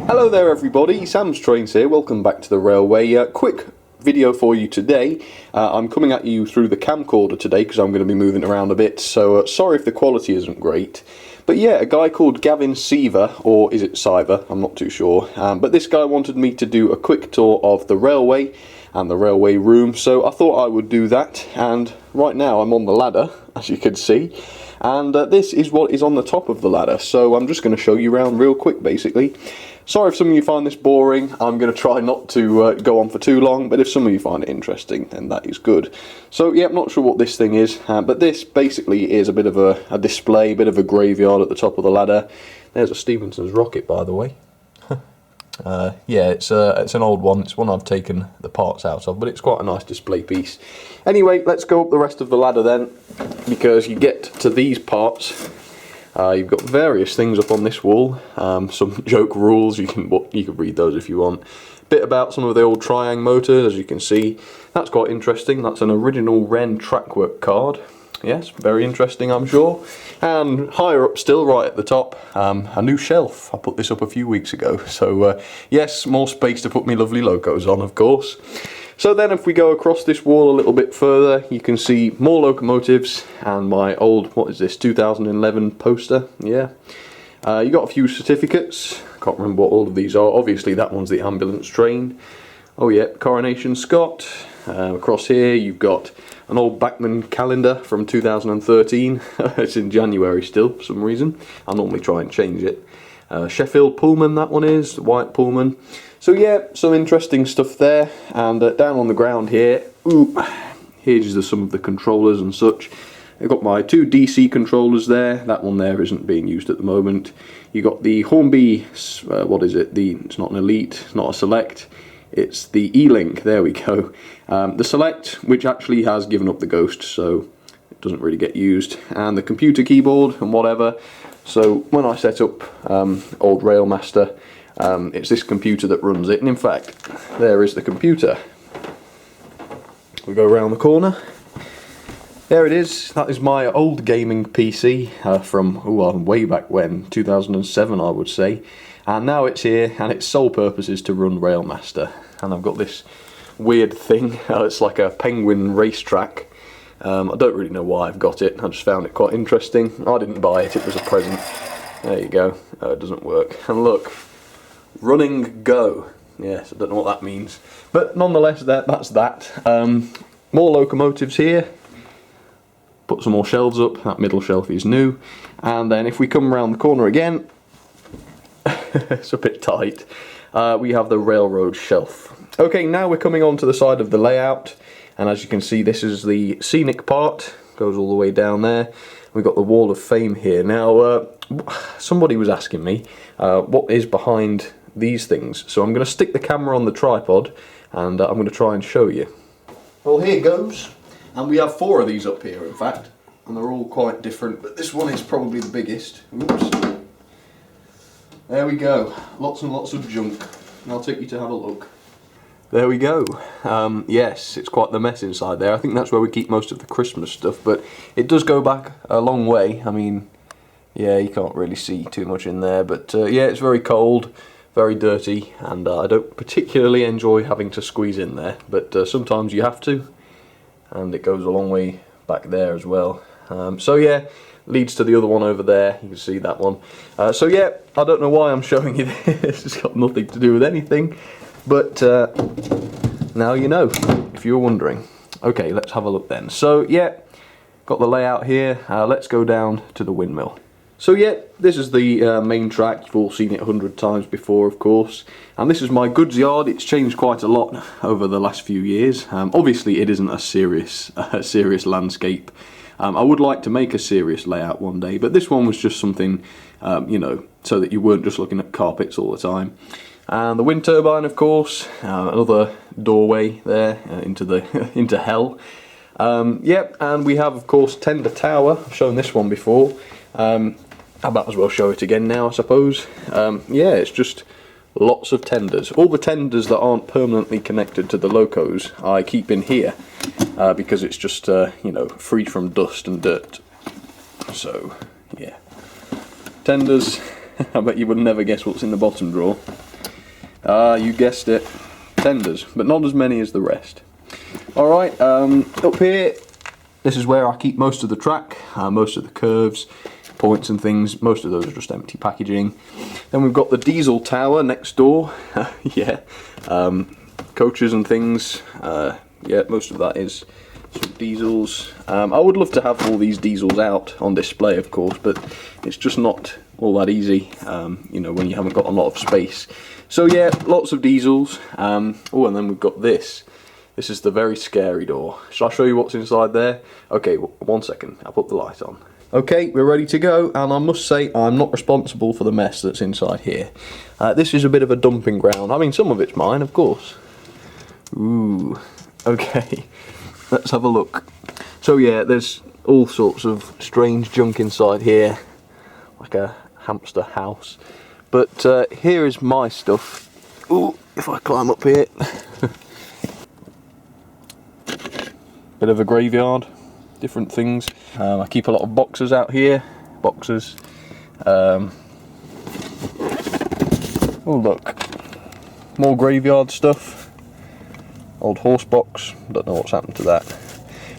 Hello there everybody, Sam'sTrains here, welcome back to the railway. Quick video for you today. I'm coming at you through the camcorder today because I'm going to be moving around a bit, so sorry if the quality isn't great. But yeah, a guy called Gavin Seaver, or is it Siver, I'm not too sure, but this guy wanted me to do a quick tour of the railway and the railway room, so I thought I would do that, and right now I'm on the ladder, as you can see, and this is what is on the top of the ladder, so I'm just going to show you around real quick basically. Sorry if some of you find this boring, I'm going to try not to go on for too long, but if some of you find it interesting, then that is good. So yeah, I'm not sure what this thing is, but this basically is a bit of a display, a bit of a graveyard at the top of the ladder. There's a Stephenson's rocket, by the way. Yeah, it's an old one, it's one I've taken the parts out of, but it's quite a nice display piece. Anyway, let's go up the rest of the ladder then, because you get to these parts. You've got various things up on this wall, some joke rules, you can read those if you want. Bit about some of the old Triang motors, as you can see. That's quite interesting, that's an original Wren trackwork card. Yes, very interesting I'm sure. And higher up still, right at the top, a new shelf. I put this up a few weeks ago, so yes, more space to put me lovely locos on, of course. So then if we go across this wall a little bit further, you can see more locomotives and my old, what is this, 2011 poster, yeah. You got a few certificates, can't remember what all of these are, obviously that one's the ambulance train. Oh yeah, Coronation Scott. Across here you've got an old Bachmann calendar from 2013, it's in January still for some reason, I normally try and change it. Sheffield Pullman, that one is, the white Pullman. So yeah, some interesting stuff there, and down on the ground here, here's some of the controllers and such. I've got my two DC controllers there, that one there isn't being used at the moment. You got the Hornby, what is it, it's not an Elite, it's not a Select, it's the E-Link, there we go. The Select, which actually has given up the ghost, so it doesn't really get used, and the computer keyboard and whatever. So when I set up old Railmaster, it's this computer that runs it, and in fact, there is the computer. We go around the corner. There it is, that is my old gaming PC from way back when, 2007 I would say. And now it's here, and its sole purpose is to run Railmaster. And I've got this weird thing, it's like a penguin racetrack. I don't really know why I've got it, I just found it quite interesting. I didn't buy it, it was a present. There you go, it doesn't work. And look, running go. Yes, I don't know what that means. But nonetheless, that's that. More locomotives here. Put some more shelves up, that middle shelf is new. And then if we come around the corner again, it's a bit tight, we have the railroad shelf. Okay, now we're coming on to the side of the layout. And as you can see, this is the scenic part, goes all the way down there. We've got the Wall of Fame here. Now, somebody was asking me what is behind these things. So I'm going to stick the camera on the tripod and I'm going to try and show you. Well, here goes. And we have 4 of these up here, in fact. And they're all quite different, but this one is probably the biggest. Oops. There we go. Lots and lots of junk. And I'll take you to have a look. There we go. Yes, it's quite the mess inside there. I think that's where we keep most of the Christmas stuff, but it does go back a long way. I mean, yeah, you can't really see too much in there, but yeah, it's very cold, very dirty, and I don't particularly enjoy having to squeeze in there, but sometimes you have to, and it goes a long way back there as well. So yeah, leads to the other one over there, you can see that one. So yeah, I don't know why I'm showing you this, it's got nothing to do with anything. But now you know, if you're wondering. Okay, let's have a look then. So yeah, got the layout here. Let's go down to the windmill. So yeah, this is the main track. You've all seen it 100 times before, of course. And this is my goods yard. It's changed quite a lot over the last few years. Obviously, it isn't a serious landscape. I would like to make a serious layout one day, but this one was just something, you know, so that you weren't just looking at carpets all the time. And the wind turbine, of course, another doorway there into hell. Yep, and we have, of course, Tender Tower. I've shown this one before. I might as well show it again now, I suppose. Yeah, it's just lots of tenders. All the tenders that aren't permanently connected to the locos I keep in here because it's just, you know, free from dust and dirt. So, yeah. Tenders, I bet you would never guess what's in the bottom drawer. You guessed it, tenders, but not as many as the rest. Alright, up here, this is where I keep most of the track, most of the curves, points and things. Most of those are just empty packaging. Then we've got the diesel tower next door. Yeah, coaches and things. Yeah, most of that is some diesels. I would love to have all these diesels out on display, of course, but it's just not all that easy, you know, when you haven't got a lot of space. So yeah, lots of diesels. Oh, and then we've got this. This is the very scary door. Shall I show you what's inside there? Okay, 1 second, I'll put the light on. Okay, we're ready to go, and I must say I'm not responsible for the mess that's inside here. This is a bit of a dumping ground. I mean, some of it's mine, of course. Ooh, okay, let's have a look. So yeah, there's all sorts of strange junk inside here, like a hamster house. But here is my stuff. Ooh, if I climb up here. Bit of a graveyard, different things. I keep a lot of boxes out here, boxes. Oh look, more graveyard stuff. Old horse box, don't know what's happened to that.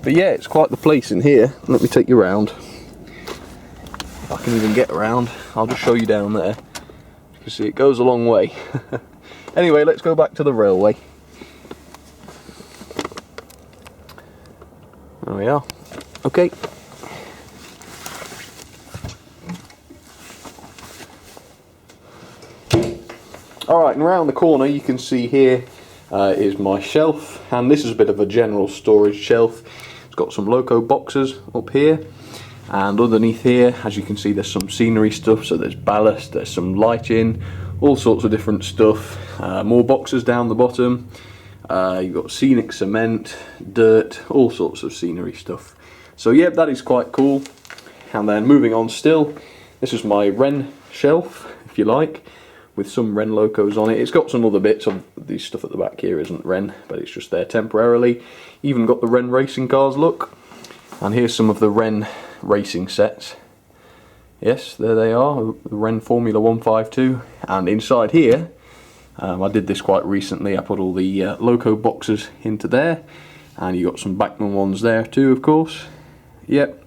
But yeah, it's quite the place in here. Let me take you around. If I can even get around, I'll just show you down there. You can see it goes a long way. Anyway, let's go back to the railway. There we are. Okay. Alright, and around the corner you can see here is my shelf, and this is a bit of a general storage shelf. It's got some loco boxes up here, and underneath here, as you can see, there's some scenery stuff. So there's ballast, there's some lighting, all sorts of different stuff. More boxes down the bottom. You've got scenic cement, dirt, all sorts of scenery stuff. So yeah, that is quite cool. And then moving on still, this is my Wren shelf, if you like, with some Wren locos on it. It's got some other bits of the stuff at the back here isn't Wren, but it's just there temporarily. Even got the Wren racing cars, look. And here's some of the Wren racing sets. Yes, there they are, the Wren Formula 152. And inside here, I did this quite recently. I put all the loco boxes into there, and you got some Bachmann ones there too, of course. Yep,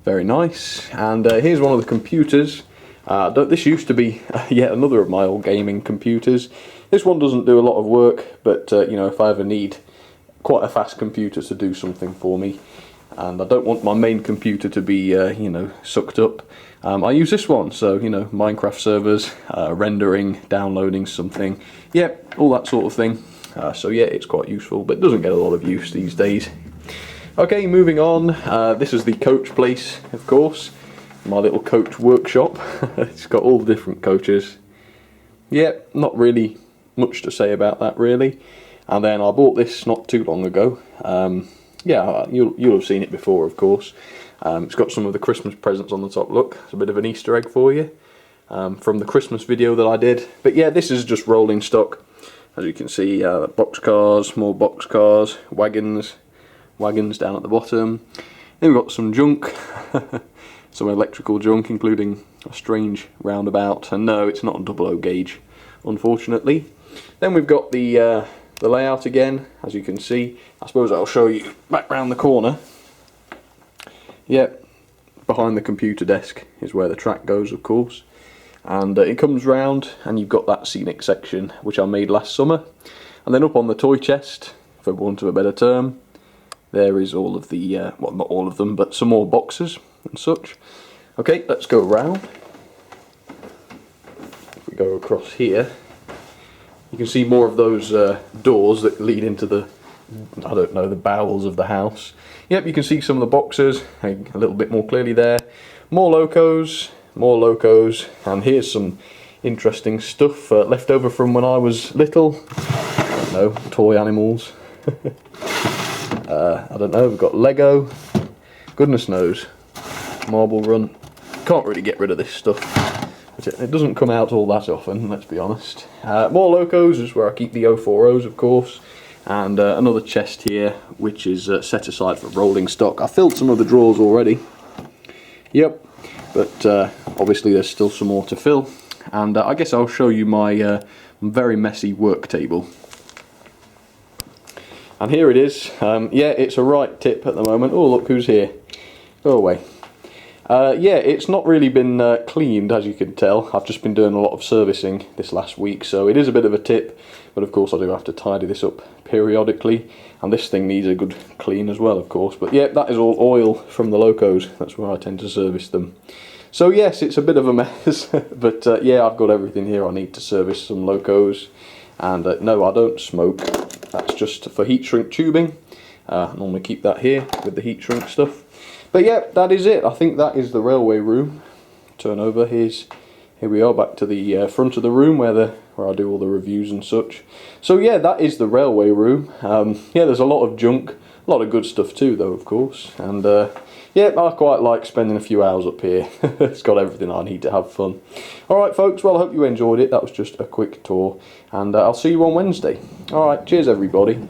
very nice. And here's one of the computers. This used to be yet another of my old gaming computers. This one doesn't do a lot of work, but you know, if I ever need quite a fast computer to do something for me, and I don't want my main computer to be you know, sucked up, I use this one. So you know, Minecraft servers, rendering, downloading something, yep, all that sort of thing. So yeah, it's quite useful, but it doesn't get a lot of use these days. Okay, moving on. This is the coach place, of course. My little coach workshop. It's got all the different coaches. Yep, not really much to say about that really. And then I bought this not too long ago. Yeah, you'll have seen it before, of course. It's got some of the Christmas presents on the top. Look, it's a bit of an Easter egg for you from the Christmas video that I did. But yeah, this is just rolling stock. As you can see, box cars, more box cars, wagons down at the bottom. Then we've got some junk, some electrical junk, including a strange roundabout. And no, it's not a 00 gauge, unfortunately. Then we've got the layout again, as you can see. I suppose I'll show you back round the corner. Yep, behind the computer desk is where the track goes, of course. And it comes round, and you've got that scenic section, which I made last summer. And then up on the toy chest, for want of a better term, there is all of the, well, not all of them, but some more boxes and such. Okay, let's go around. If we go across here, you can see more of those doors that lead into the, I don't know, the bowels of the house. Yep, you can see some of the boxes a little bit more clearly there. More locos, and here's some interesting stuff left over from when I was little. I don't know, toy animals. I don't know, we've got Lego, goodness knows, Marble Run. Can't really get rid of this stuff, but it doesn't come out all that often, let's be honest. More locos is where I keep the 040s, of course, and another chest here, which is set aside for rolling stock. I filled some of the drawers already, yep, but obviously there's still some more to fill. and I guess I'll show you my very messy work table. And here it is. Yeah, it's a right tip at the moment. Oh, look who's here. Go away. Yeah, it's not really been cleaned, as you can tell. I've just been doing a lot of servicing this last week, so it is a bit of a tip, but of course I do have to tidy this up periodically, and this thing needs a good clean as well, of course. But yeah, that is all oil from the locos. That's where I tend to service them. So yes, it's a bit of a mess, but yeah, I've got everything here I need to service some locos. And no, I don't smoke. That's just for heat shrink tubing. I normally keep that here with the heat shrink stuff. But yeah, that is it. I think that is the railway room. Turn over. Here we are, back to the front of the room where I do all the reviews and such. So yeah, that is the railway room. Yeah, there's a lot of junk, a lot of good stuff too, though, of course. And yeah, I quite like spending a few hours up here. It's got everything I need to have fun. Alright folks, well I hope you enjoyed it. That was just a quick tour, and I'll see you on Wednesday. Alright, cheers everybody.